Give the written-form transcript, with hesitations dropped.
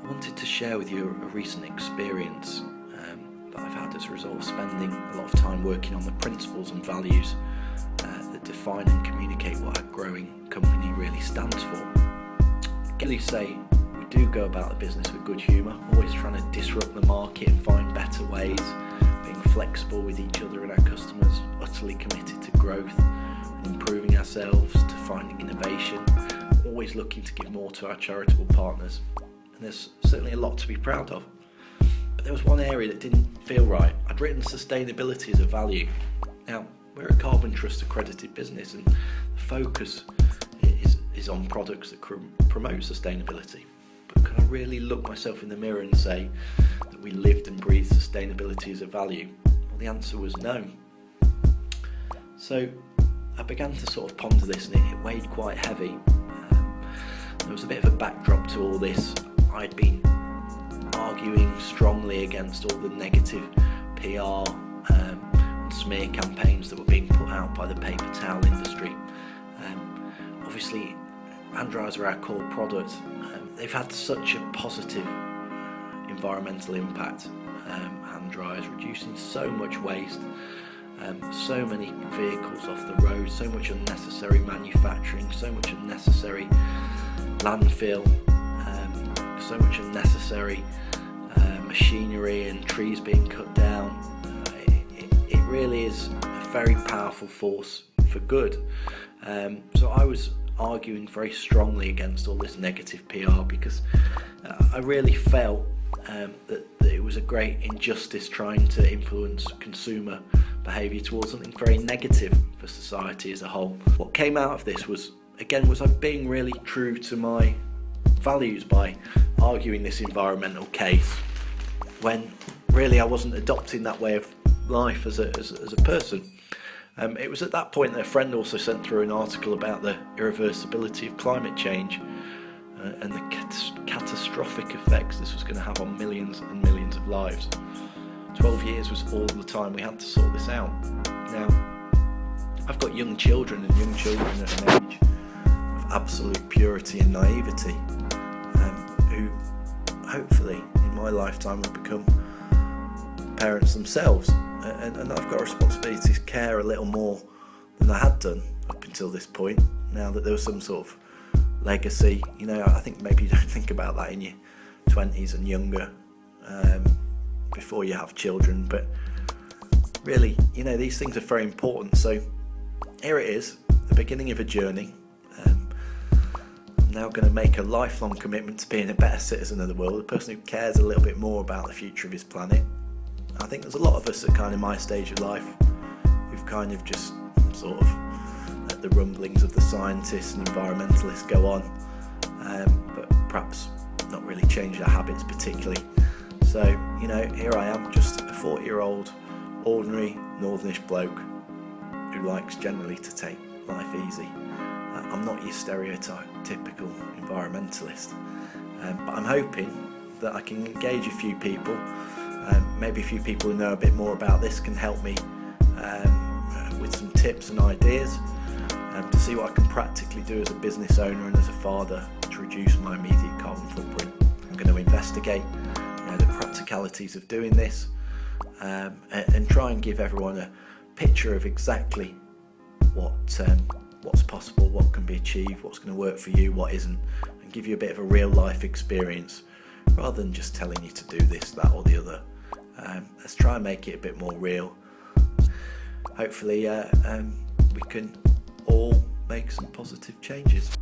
I wanted to share with you a recent experience that I've had as a result of spending a lot of time working on the principles and values that define and communicate what a growing company really stands for. I can really say we do go about the business with good humour, always trying to disrupt the market and find better ways, being flexible with each other and our customers, utterly committed to growth and improving ourselves, to finding innovation, always looking to give more to our charitable partners. And there's certainly a lot to be proud of. But there was one area that didn't feel right. I'd written sustainability as a value. Now, we're a Carbon Trust accredited business and the focus is on products that promote sustainability. But can I really look myself in the mirror and say that we lived and breathed sustainability as a value? Well, the answer was no. So I began to sort of ponder this, and it weighed quite heavy. There was a bit of a backdrop to all this. I'd been arguing strongly against all the negative PR and smear campaigns that were being put out by the paper towel industry. Obviously, hand dryers are our core product. They've had such a positive environmental impact. Hand dryers reducing so much waste, so many vehicles off the road, so much unnecessary manufacturing, so much unnecessary landfill, so much unnecessary machinery and trees being cut down. It really is a very powerful force for good. So I was arguing very strongly against all this negative PR because I really felt that it was a great injustice trying to influence consumer behaviour towards something very negative for society as a whole. What came out of this was I being really true to my values by arguing this environmental case, when really I wasn't adopting that way of life as a person. It was at that point that a friend also sent through an article about the irreversibility of climate change and the catastrophic effects this was going to have on millions and millions of lives. 12 years was all the time we had to sort this out. Now, I've got young children, and young children at an age of absolute purity and naivety, who hopefully in my lifetime will become parents themselves, and I've got a responsibility to care a little more than I had done up until this point, now that there was some sort of legacy. I think maybe you don't think about that in your 20s and younger, before you have children, but really, these things are very important. So here it is, the beginning of a journey. I'm now going to make a lifelong commitment to being a better citizen of the world, a person who cares a little bit more about the future of his planet. I think there's a lot of us at kind of my stage of life who've kind of just sort of let the rumblings of the scientists and environmentalists go on, but perhaps not really changed our habits particularly. So, here I am, just a 40-year-old, ordinary northernish bloke who likes generally to take life easy. I'm not your stereotypical environmentalist, but I'm hoping that I can engage a few people. Maybe a few people who know a bit more about this can help me with some tips and ideas to see what I can practically do as a business owner and as a father to reduce my immediate carbon footprint. I'm going to investigate the practicalities of doing this, and try and give everyone a picture of exactly what's possible, what can be achieved, what's going to work for you, what isn't, and give you a bit of a real life experience rather than just telling you to do this, that or the other. Let's try and make it a bit more real. Hopefully we can all make some positive changes.